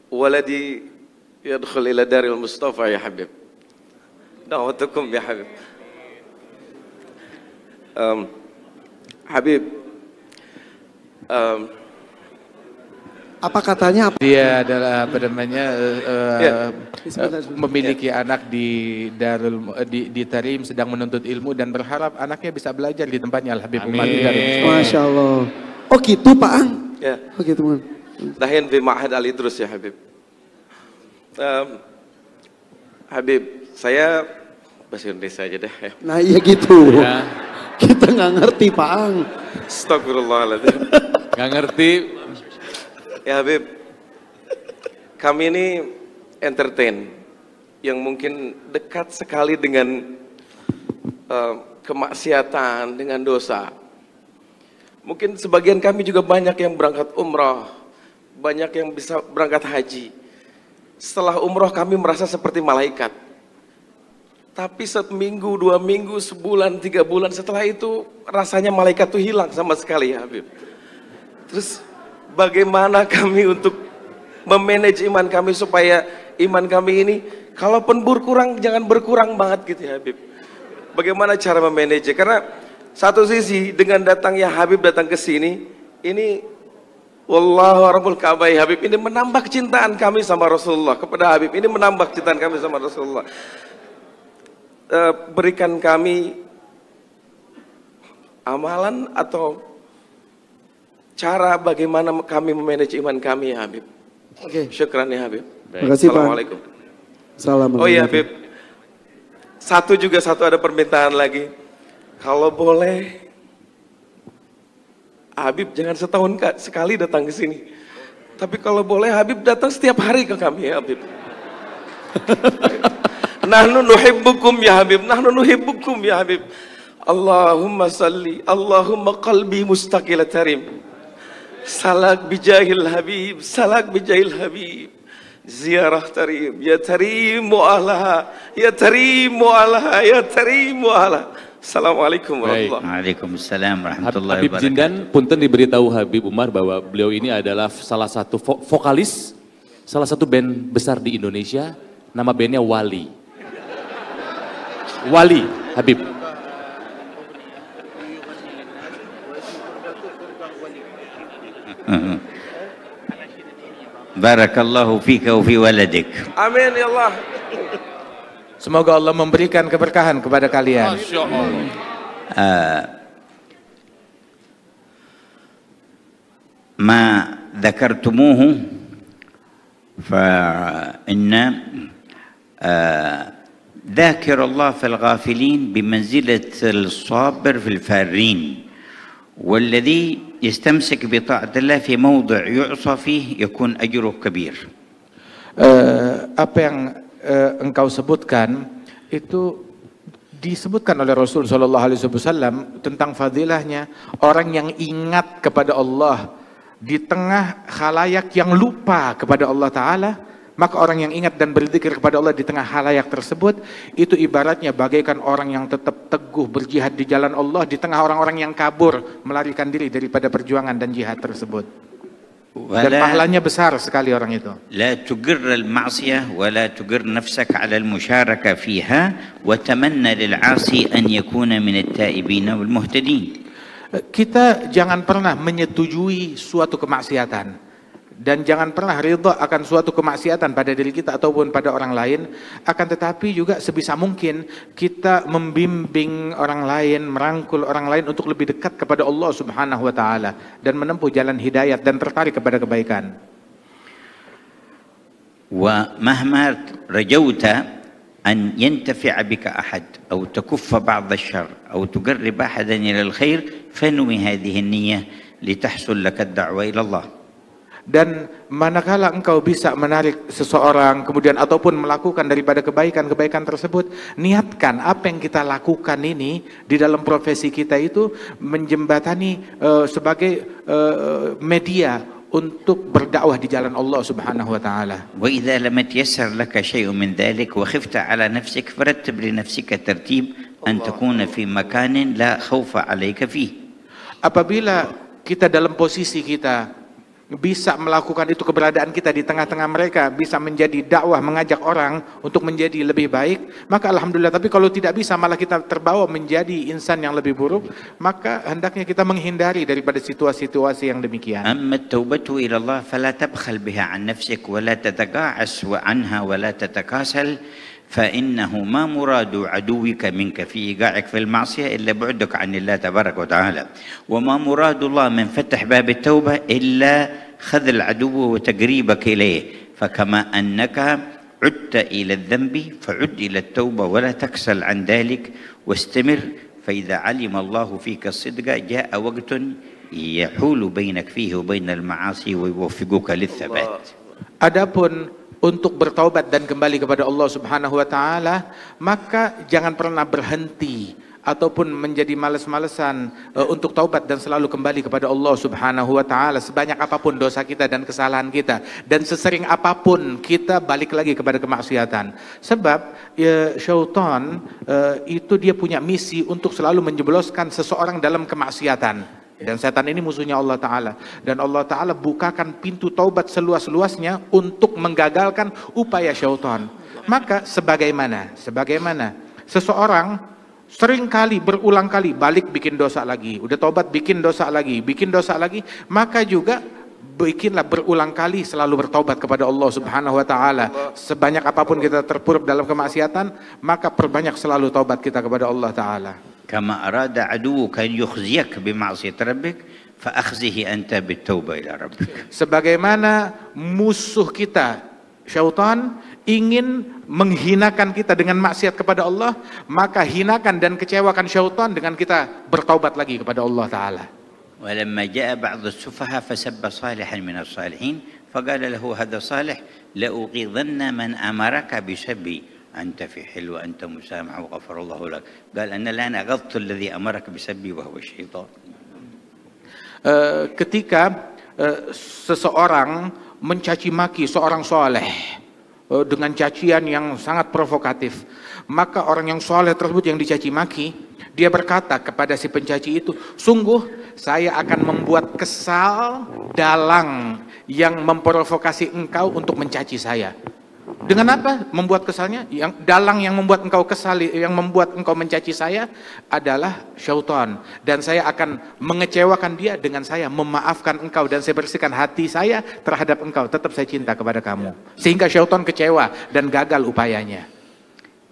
Waladi yadkhul ila daril Mustafa ya Habib. Da'watukum ya Habib. Habib, apa katanya? Dia adalah apa namanya memiliki anak di di Tarim, sedang menuntut ilmu dan berharap anaknya bisa belajar di tempatnya Al Habib Umar. Masya Allah. Oh gitu Pak Ang. Ya. Oh gitu Man. Dahin di Ma'had Ali terus ya Habib. Habib, saya bahasa Indonesia aja deh. Ya. Nah iya gitu. Ya. Kita nggak ngerti Pak Ang. Astagfirullahaladzim. Nggak ngerti. Ya Habib, kami ini entertain yang mungkin dekat sekali dengan kemaksiatan, dengan dosa. Mungkin sebagian kami juga banyak yang berangkat umrah, banyak yang bisa berangkat haji. Setelah umrah kami merasa seperti malaikat. Tapi seminggu, 2 minggu, sebulan, 3 bulan setelah itu rasanya malaikat itu hilang sama sekali ya Habib. Terus bagaimana kami untuk memanage iman kami supaya iman kami ini kalaupun berkurang jangan berkurang banget gitu ya Habib. Bagaimana cara memanage? Karena satu sisi dengan datangnya Habib datang ke sini, ini wallahu rabbul Ka'bah Habib, ini menambah kecintaan kami sama Rasulullah kepada Habib. Ini menambah kecintaan kami sama Rasulullah. Berikan kami amalan atau cara bagaimana kami memanage iman kami ya Habib. Oke. Syukran ya Habib. Terima kasih Pak. Assalamualaikum. Assalamualaikum. Oh iya Habib. Satu ada permintaan lagi. Kalau boleh Habib jangan setahun sekali datang ke sini. Tapi kalau boleh Habib datang setiap hari ke kami ya Habib. Nahnu nuhibbukum ya Habib. Nahnu nuhibbukum ya Habib. Allahumma salli. Allahumma qalbi mustaqil tarim. Salak bijahil Habib, salak bijahil Habib. Ziarah tarim, ya tarim mu'alaha, ya tarim mu'alaha, ya tarim mu'alaha. Assalamualaikum warahmatullahi wabarakatuh. Waalaikumsalam warahmatullahi Habib Jindan, punten diberitahu Habib Umar bahwa beliau ini adalah salah satu vokalis, salah satu band besar di Indonesia, nama bandnya Wali. Wali, Habib. Barakallahu fika wa fi waladik. Amin ya Allah. Semoga Allah memberikan keberkahan kepada kalian. Masya Allah. ما ذكرتموه فإن ذاكر الله في الغافلين بمنزلة الصابر في الفارين، والذي يستمسك بطاعة الله في موضع يعصى فيه يكون أجره كبير. Apa yang engkau sebutkan itu disebutkan oleh Rasul Shallallahu Alaihi Wasallam tentang fadilahnya orang yang ingat kepada Allah di tengah khalayak yang lupa kepada Allah Ta'ala. Maka orang yang ingat dan berzikir kepada Allah di tengah khalayak tersebut, itu ibaratnya bagaikan orang yang tetap teguh berjihad di jalan Allah di tengah orang-orang yang kabur melarikan diri daripada perjuangan dan jihad tersebut. Dan pahalanya besar sekali orang itu. لا تجر المعصية ولا تجر نفسك على المشاركة فيها وتمنى للعاصي أن يكون من التائبين والمهتدين. Kita jangan pernah menyetujui suatu kemaksiatan dan jangan pernah ridha akan suatu kemaksiatan pada diri kita ataupun pada orang lain. Akan tetapi juga sebisa mungkin kita membimbing orang lain, merangkul orang lain untuk lebih dekat kepada Allah Subhanahu wa Ta'ala dan menempuh jalan hidayat dan tertarik kepada kebaikan. ومهما رجوت أن ينتفع بك أحد أو تكف بعض الشر أو تقرب أحدا إلى الخير فانوي هذه النية لتحصل لك الدعوة إلى الله. Dan manakala engkau bisa menarik seseorang kemudian ataupun melakukan daripada kebaikan-kebaikan tersebut, niatkan apa yang kita lakukan ini di dalam profesi kita itu menjembatani sebagai media untuk berdakwah di jalan Allah Subhanahu wa Ta'ala. وإذا لم يتيسر لك شيء من ذلك وخفت على نفسك فرتب لنفسك ترتيب أن تكون في مكان لا خوف عليك فيه. Apabila kita dalam posisi kita bisa melakukan itu, keberadaan kita di tengah-tengah mereka bisa menjadi dakwah, mengajak orang untuk menjadi lebih baik, maka alhamdulillah. Tapi kalau tidak bisa, malah kita terbawa menjadi insan yang lebih buruk, maka hendaknya kita menghindari daripada situasi-situasi yang demikian. أما التوبة إلى الله فلا تبخل بها عن نفسك ولا تتقاعس عنها ولا تتكاسل، فإنه ما مراد عدوك منك في إيقاعك في المعصية إلا بعدك عن الله تبارك وتعالى، وما مراد الله من فتح باب التوبة إلا خذل عدوه وتقريبك إليه، فكما أنك عدت إلى الذنب فعد إلى التوبة ولا تكسل عن ذلك واستمر، فإذا علم الله فيك الصدق جاء وقت يحول بينك فيه وبين المعاصي ويوفقك للثبات. Adapun untuk bertaubat dan kembali kepada Allah Subhanahu wa taala, maka jangan pernah berhenti ataupun menjadi malas-malesan untuk taubat dan selalu kembali kepada Allah Subhanahu wa taala, sebanyak apapun dosa kita dan kesalahan kita, dan sesering apapun kita balik lagi kepada kemaksiatan. Sebab syaitan itu dia punya misi untuk selalu menjebloskan seseorang dalam kemaksiatan. Dan setan ini musuhnya Allah Ta'ala. Dan Allah Ta'ala bukakan pintu taubat seluas-luasnya untuk menggagalkan upaya syaitan. Maka sebagaimana seseorang seringkali berulang kali balik bikin dosa lagi, udah taubat bikin dosa lagi, maka juga bikinlah berulang kali selalu bertaubat kepada Allah Subhanahu wa taala. Sebanyak apapun kita terpuruk dalam kemaksiatan, maka perbanyak selalu taubat kita kepada Allah Ta'ala. كما أراد عدوك أن يخزيك بمعصية ربك فأخزه أنت بالتوبة إلى ربك. Sebagaimana musuh kita syaitan ingin menghinakan kita dengan maksiat kepada Allah, maka hinakan dan kecewakan syaitan dengan kita bertaubat lagi kepada Allah Ta'ala. ولما جاء بعض السفهاء فسب صالحا من الصالحين فقال له هذا صالح لأغيظن من أمرك بسبي أنت في حل وأنت مسامح وغفر الله لك. قال أنا الآن أغضت الذي أمرك بسبي وهو الشيطان. Ketika seseorang mencaci maki seorang soleh dengan cacian yang sangat provokatif, maka orang yang soleh tersebut yang dicaci maki, dia berkata kepada si pencaci itu, sungguh saya akan membuat kesal dalang yang memprovokasi engkau untuk mencaci saya. Dengan apa membuat kesalnya? Yang dalang yang membuat engkau kesal, yang membuat engkau mencaci saya adalah syaitan, dan saya akan mengecewakan dia dengan saya memaafkan engkau, dan saya bersihkan hati saya terhadap engkau, tetap saya cinta kepada kamu, sehingga syaitan kecewa dan gagal upayanya.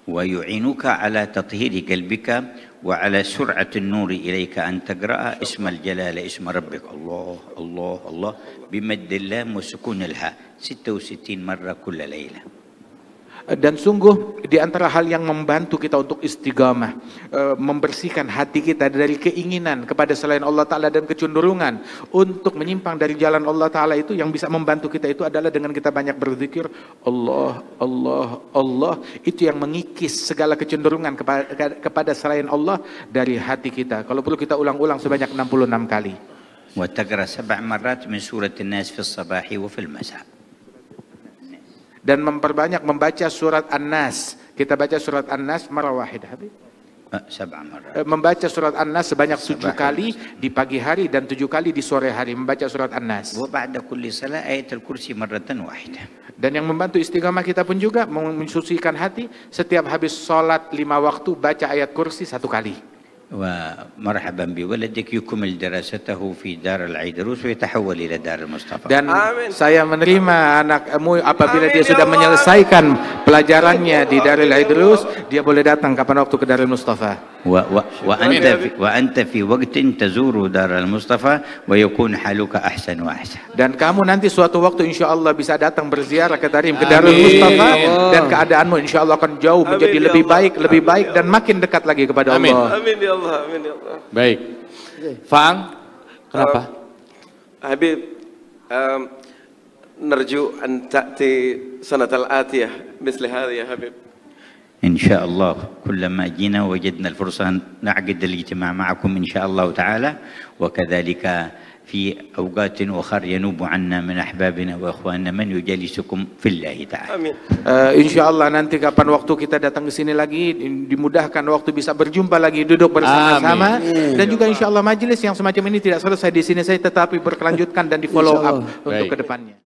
ويعينك على تطهير قلبك وعلى سرعة النور إليك أن تقرأ اسم الجلالة اسم ربك الله الله الله بمد اللام وسكون الهاء 66 مرة كل ليلة. Dan sungguh di antara hal yang membantu kita untuk istiqamah, membersihkan hati kita dari keinginan kepada selain Allah Ta'ala dan kecenderungan untuk menyimpang dari jalan Allah Ta'ala, itu yang bisa membantu kita itu adalah dengan kita banyak berzikir Allah, Allah, Allah. Itu yang mengikis segala kecenderungan kepada selain Allah dari hati kita. Kalau perlu kita ulang-ulang sebanyak 66 kali. وتقرأ 7 مرات من سورة الناس في الصباح وفي المساء. Dan memperbanyak membaca surat An-Nas. Kita baca surat An-Nas marah wahid, Habib. 7 مرات. Membaca surat An-Nas sebanyak 7 kali di pagi hari dan 7 kali di sore hari, membaca surat An-Nas. وبعد كل صلاة آية الكرسي مرة واحدة. Dan yang membantu istiqamah kita pun juga mensucikan hati, setiap habis sholat 5 waktu baca ayat kursi 1 kali. ومرحبا بولدك يكمل دراسته في دار العيدروس ويتحول إلى دار المصطفى. Dan saya menerima anakmu apabila dia sudah menyelesaikan pelajarannya di Darul Idrus, dia boleh datang kapan waktu ke Darul Mustafa. وأنت في وقت تزور دار المصطفى ويكون حالك أحسن وأحسن. Dan kamu nanti suatu waktu insya Allah bisa datang berziarah ke Darul Mustafa, dan keadaanmu insya Allah akan jauh menjadi lebih baik dan makin dekat lagi kepada Allah. Amin ya Allah, amin ya Allah. Baik. Fang, kenapa? Habib, نرجو أن تأتي سنة الآتية مثل هذه يا حبيب. إن شاء الله كلما جينا وجدنا الفرصة نعقد الاجتماع معكم إن شاء الله تعالى، وكذلك في أوقات أخرى ينوب عنا من أحبابنا وأخواننا من يجالسكم في الله تعالى. Amin. Insya Allah nanti kapan waktu kita datang ke sini lagi, dimudahkan waktu bisa berjumpa lagi, duduk bersama-sama. Dan juga insya Allah majelis yang semacam ini tidak selesai di sini saya, tetapi berkelanjutkan dan di follow up untuk kedepannya.